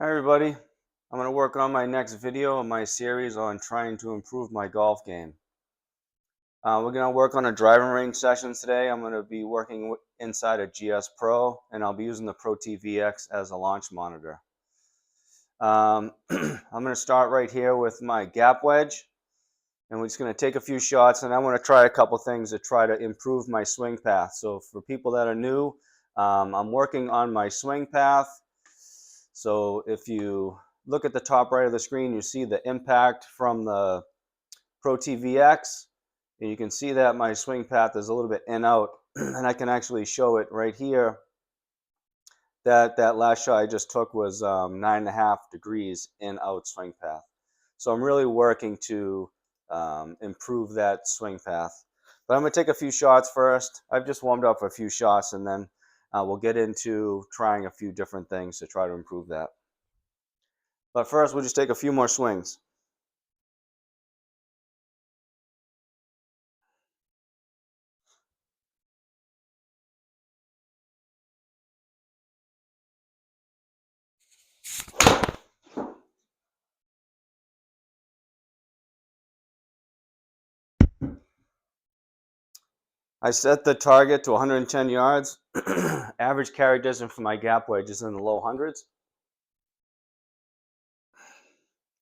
Hi everybody, I'm going to work on my next video in my series on trying to improve my golf game. We're going to work on a driving range session today. I'm going to be working inside a GS Pro, and I'll be using the Protee VX as a launch monitor. I'm going to start right here with my gap wedge, and we're just going to take a few shots, and I want to try a couple things to try to improve my swing path. So for people that are new, I'm working on my swing path. So if you look at the top right of the screen, you see the impact from the Protee VX, and you can see that my swing path is a little bit in out, and I can actually show it right here that that last shot I just took was 9.5 degrees in out swing path. So I'm really working to improve that swing path. But I'm going to take a few shots first. I've just warmed up a few shots, and then we'll get into trying a few different things to try to improve that. But first, we'll just take a few more swings. I set the target to 110 yards. Average carry distance for my gap wedge is in the low hundreds.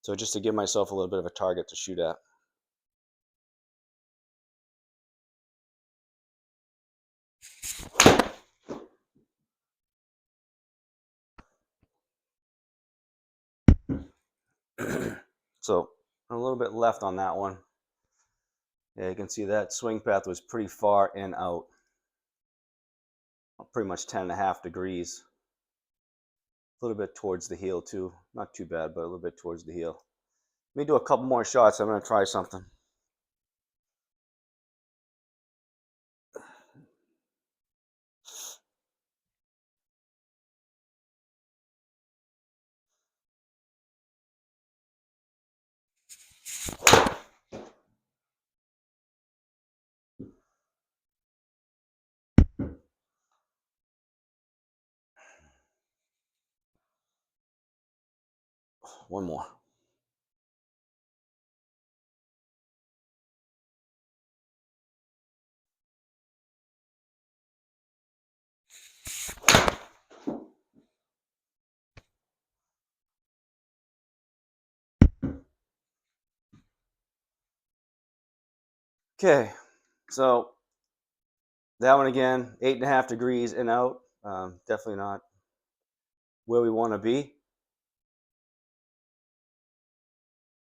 So just to give myself a little bit of a target to shoot at. So a little bit left on that one. Yeah, you can see that swing path was pretty far in out. Pretty much 10.5 degrees. A little bit towards the heel too. Not too bad, but a little bit towards the heel. Let me do a couple more shots. I'm going to try something. One more. Okay, so that one again, 8.5 degrees in out. Definitely not where we want to be.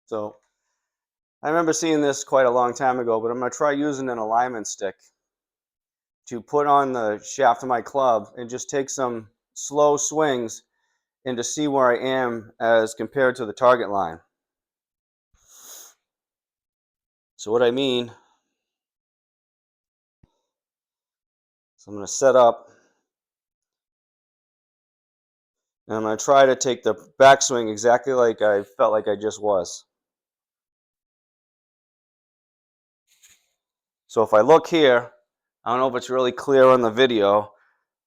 So I remember seeing this quite a long time ago, but I'm going to try using an alignment stick to put on the shaft of my club and just take some slow swings and to see where I am as compared to the target line. So what I mean, so I'm going to set up and I'm going to try to take the backswing exactly like I felt like I just was. So if I look here, I don't know if it's really clear on the video,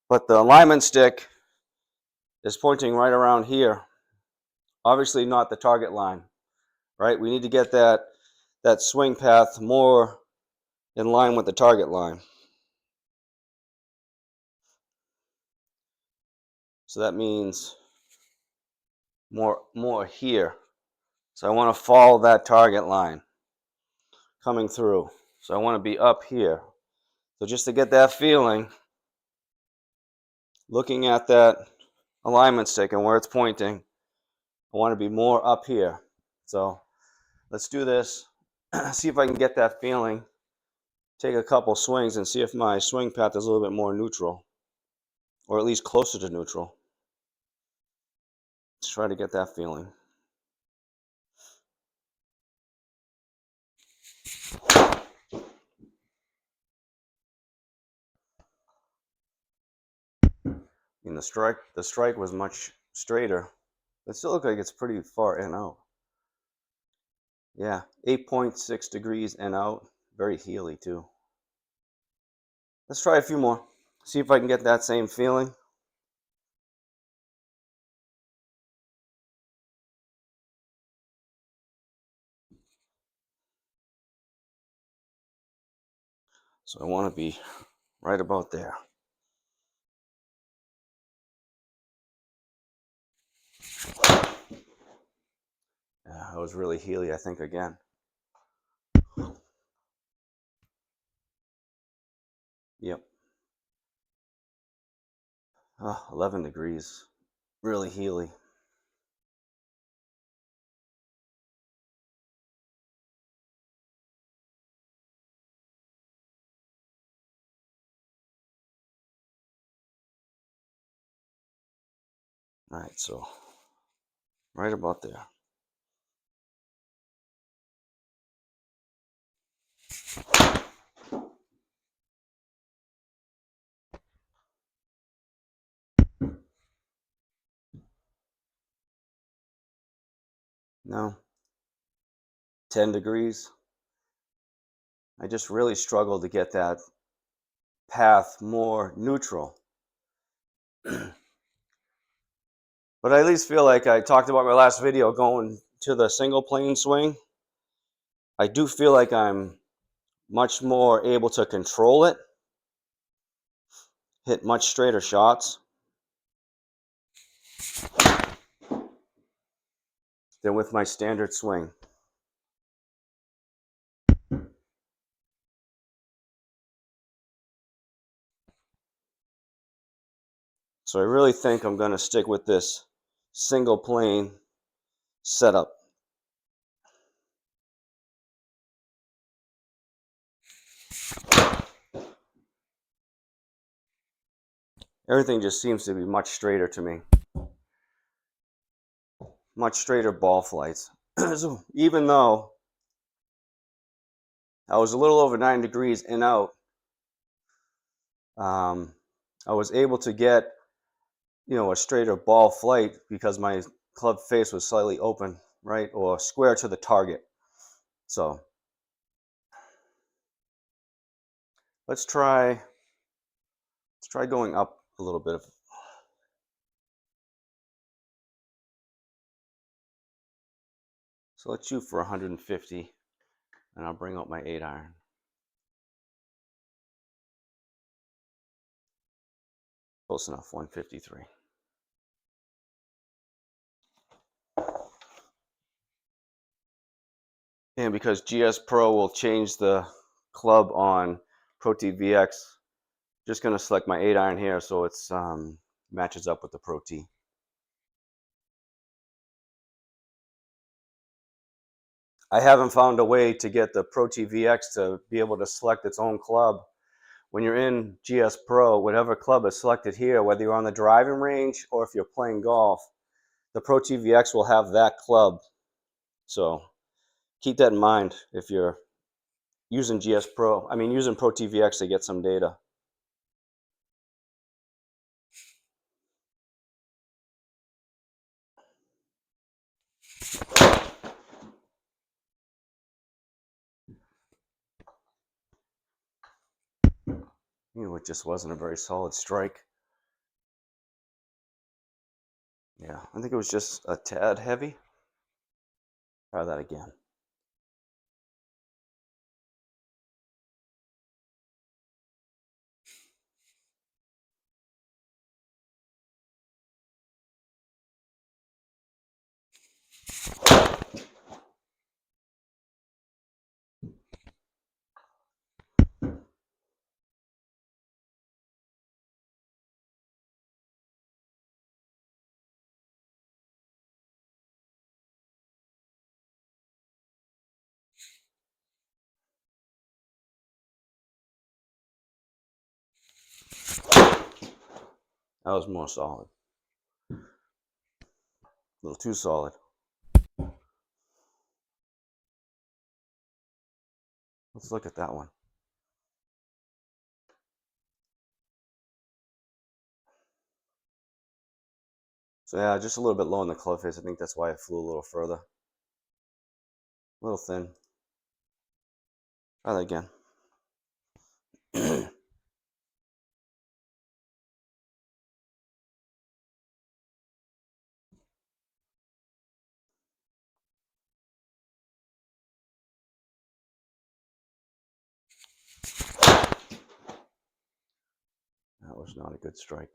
but the alignment stick is pointing right around here. Obviously not the target line, right? We need to get that swing path more in line with the target line. So that means more here. So I want to follow that target line coming through. So I want to be up here. So just to get that feeling, looking at that alignment stick and where it's pointing, I want to be more up here. So let's do this. See if I can get that feeling. Take a couple swings and see if my swing path is a little bit more neutral, or at least closer to neutral. Let's try to get that feeling. And the strike was much straighter. It still looks like it's pretty far in out. Yeah, 8.6 degrees in out. Very heely too. Let's try a few more. See if I can get that same feeling. So I want to be right about there. Yeah, I was really heely, I think, again. Yep. 11 degrees. Really heely. All right, so right about there. No. 10 degrees. I just really struggled to get that path more neutral. But I at least feel like I talked about my last video going to the single plane swing. I do feel like I'm much more able to control it, hit much straighter shots than with my standard swing. So I really think I'm going to stick with this single plane setup. Everything just seems to be much straighter to me. Much straighter ball flights. So even though I was a little over 9 degrees in out, I was able to get, a straighter ball flight because my club face was slightly open, right, or square to the target. So let's try going up a little bit. So let's shoot for 150, and I'll bring out my 8-iron. Close enough, 153. And because GS Pro will change the club on Protee VX, just going to select my 8-iron here so it's matches up with the Protee. I haven't found a way to get the Protee VX to be able to select its own club. When you're in GS Pro, whatever club is selected here, whether you're on the driving range or if you're playing golf, the Protee VX will have that club. So keep that in mind if you're using using Protee VX to get some data. It just wasn't a very solid strike. Yeah, I think it was just a tad heavy. Try that again. That was more solid. A little too solid. Let's look at that one. So yeah, just a little bit low in the club face. I think that's why it flew a little further. A little thin. Try that again. was not a good strike.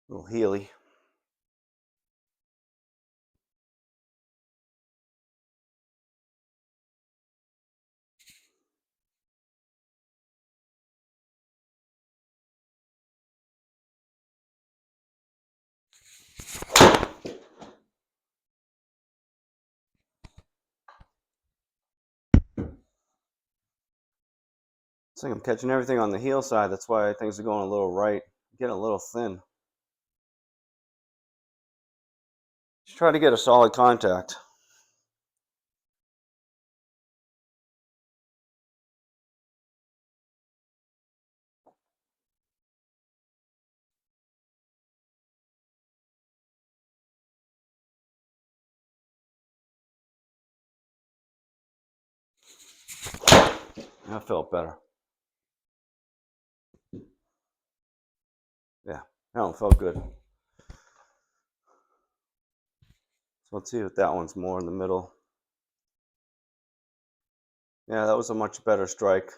Little Healy. It's like I'm catching everything on the heel side. That's why things are going a little right. Getting a little thin. Just try to get a solid contact. That felt better. Yeah, that one felt good. So let's see if that one's more in the middle. Yeah, that was a much better strike.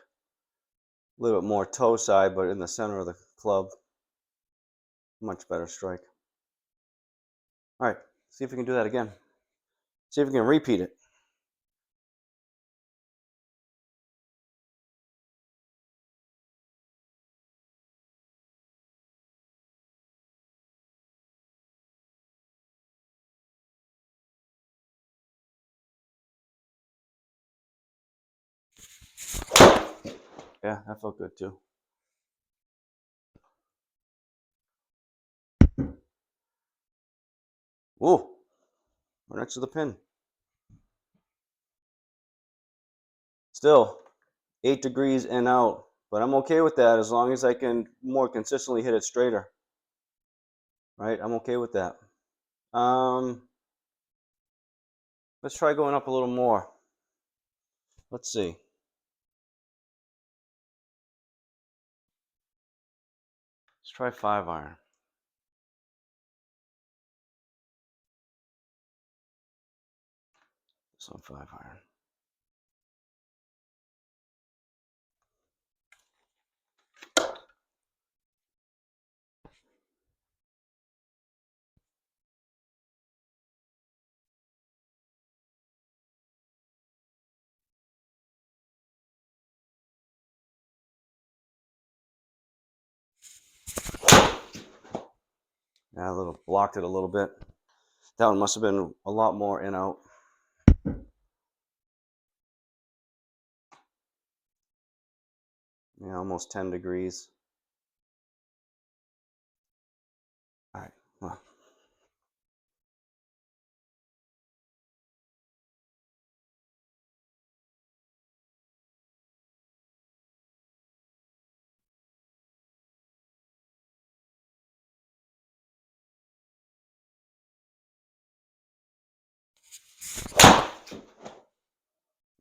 A little bit more toe side, but in the center of the club. Much better strike. All right, see if we can do that again. See if we can repeat it. Yeah, that felt good too. Ooh, right next to the pin. Still, 8 degrees in out, but I'm okay with that as long as I can more consistently hit it straighter. Right, I'm okay with that. Let's try going up a little more. Let's see. Let's try 5-iron. This on 5-iron. Yeah, a little blocked it a little bit. That one must have been a lot more in out. Yeah, almost 10 degrees. All right, well.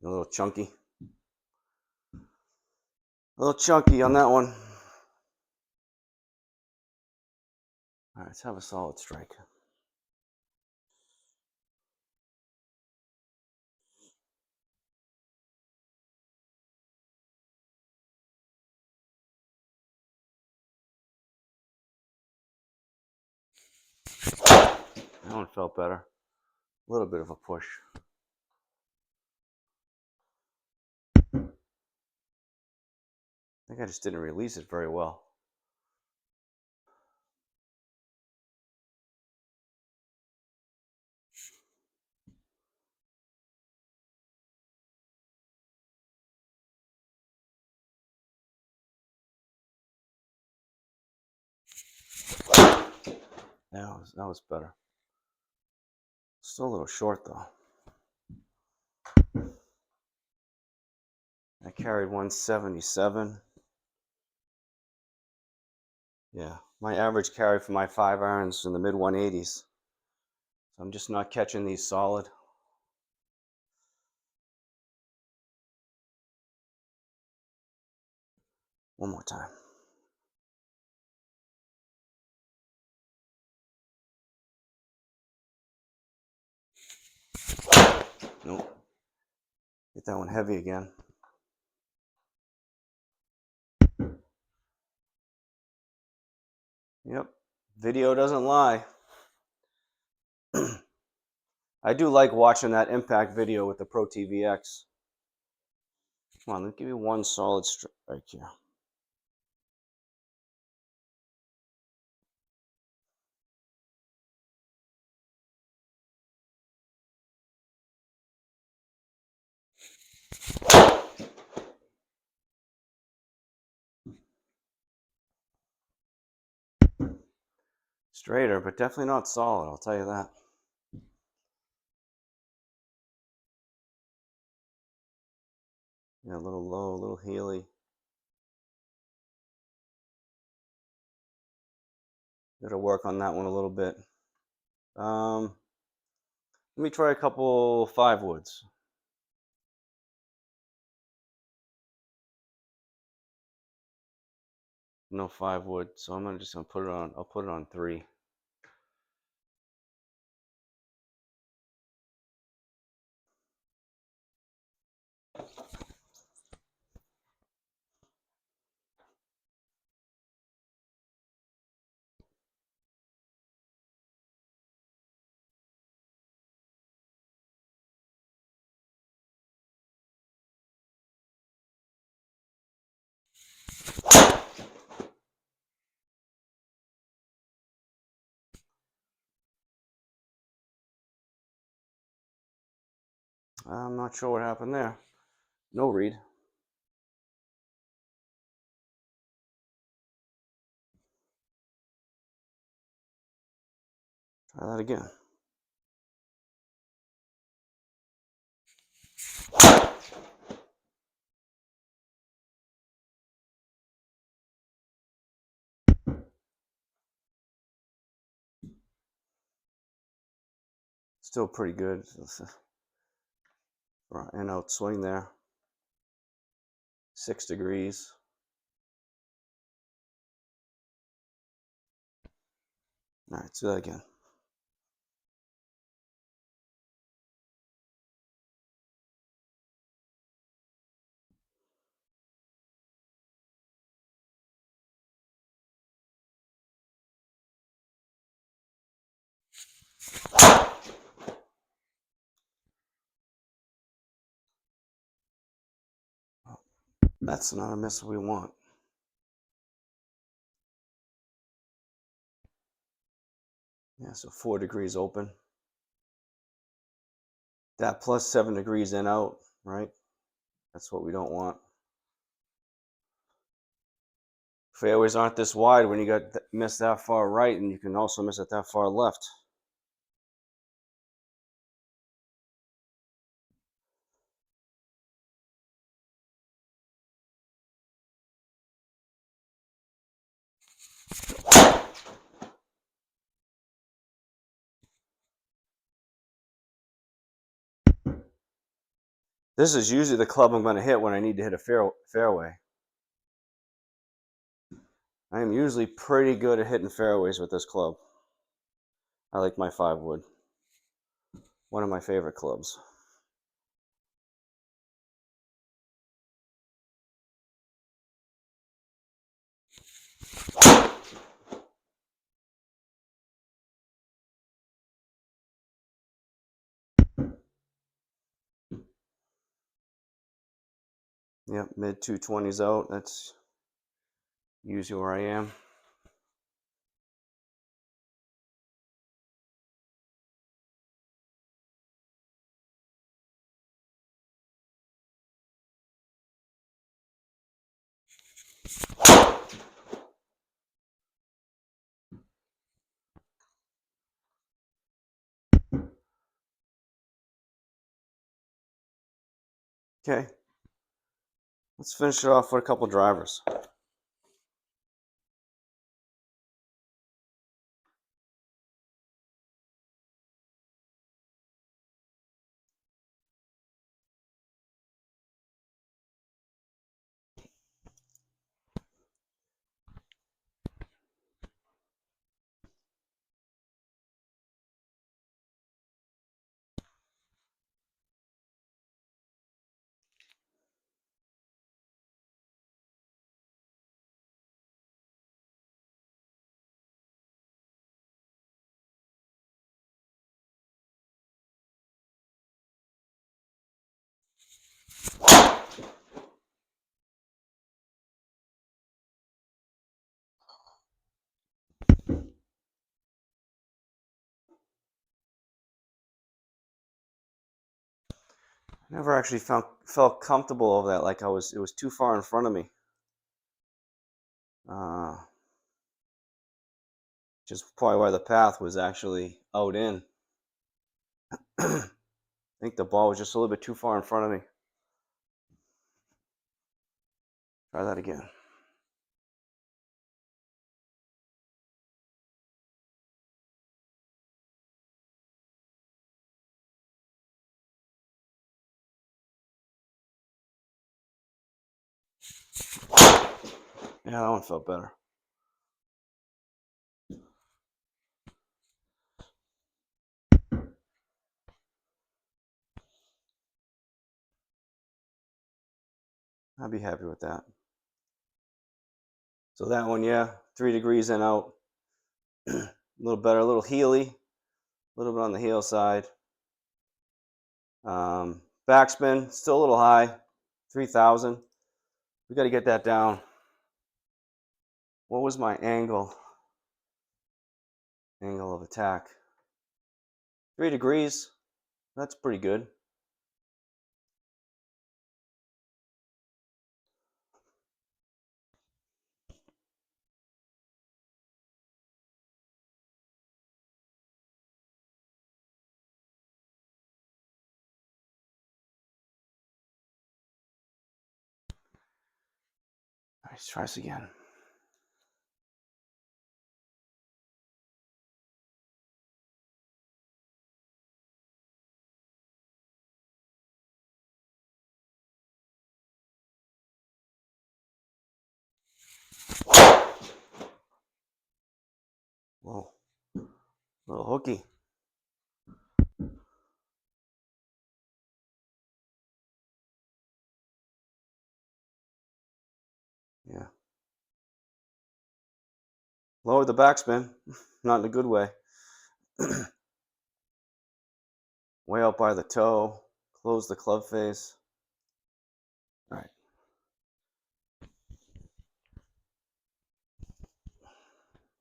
A little chunky. A little chunky on that one. All right, let's have a solid strike. That one felt better. A little bit of a push. I think I just didn't release it very well. That was better. Still a little short though. I carried 177. Yeah, my average carry for my 5-irons in the mid 180s. So I'm just not catching these solid. One more time. Nope. Get that one heavy again. Yep, video doesn't lie. I do like watching that impact video with the Protee VX. Come on, let's give me one solid strike here. Straighter, but definitely not solid, I'll tell you that. Yeah, a little low, a little heely. Gotta work on that one a little bit. Let me try a couple 5-woods. No 5-wood, so I'm just gonna put it on. I'll put it on 3. I'm not sure what happened there. No read. Try that again. Still pretty good. In out swing there. 6 degrees. All right, let's do that again. That's not a miss we want. Yeah, so 4 degrees open. That plus 7 degrees in out, right? That's what we don't want. Fairways aren't this wide when you got miss that far right, and you can also miss it that far left. This is usually the club I'm going to hit when I need to hit a fairway. I am usually pretty good at hitting fairways with this club. I like my 5-wood. One of my favorite clubs. Yep, mid 220s out. That's usually where I am. Okay, let's finish it off with a couple drivers. Never actually felt comfortable over that, like it was too far in front of me. Which is probably why the path was actually out in. I think the ball was just a little bit too far in front of me. Try that again. Yeah, that one felt better. I'd be happy with that. So that one, yeah, 3 degrees in out. A little better, a little heely, a little bit on the heel side. Backspin, still a little high, 3,000. We got to get that down. What was my angle? Angle of attack. 3 degrees. That's pretty good. Let's try this again. Whoa, a little hooky. Yeah. Lowered the backspin, not in a good way. Way out by the toe. Close the club face. All right.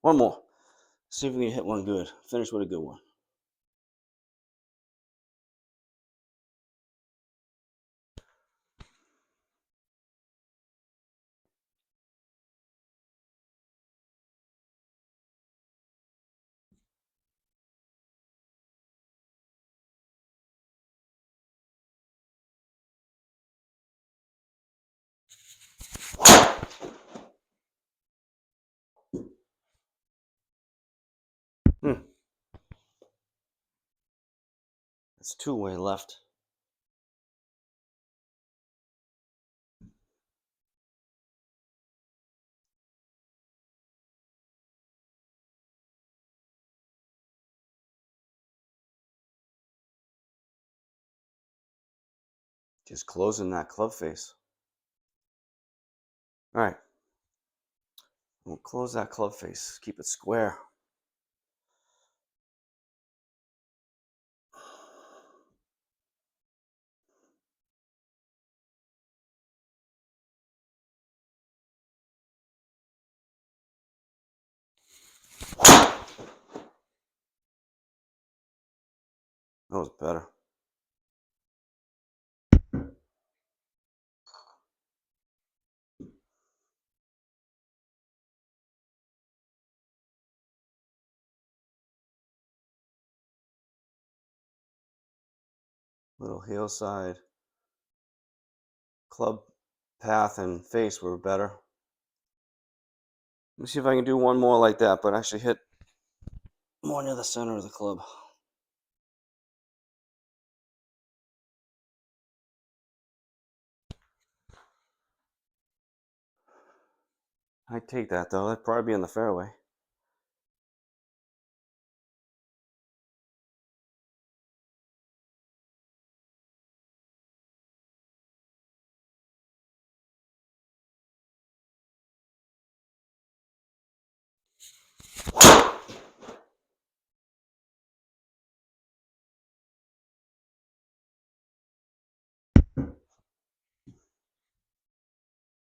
One more. See if we can hit one good. Finish with a good one. It's two-way left. Just closing that club face. All right. We'll close that club face. Keep it square. That was better. Little heel side. Club path and face were better. Let me see if I can do one more like that, but actually hit more near the center of the club. I'd take that though. That'd probably be in the fairway.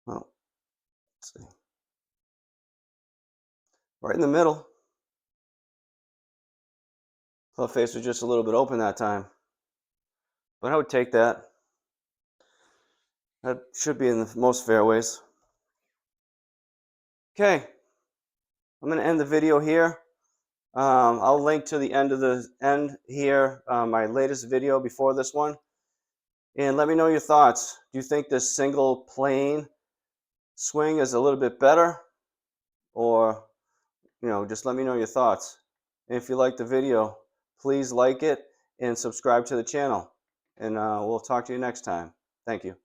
Well, let's see. Right in the middle. Club face was just a little bit open that time. But I would take that. That should be in the most fairways. Okay, I'm going to end the video here. I'll link to the end here, my latest video before this one. And let me know your thoughts. Do you think this single plane swing is a little bit better? Or, just let me know your thoughts. And if you like the video, please like it and subscribe to the channel. And we'll talk to you next time. Thank you.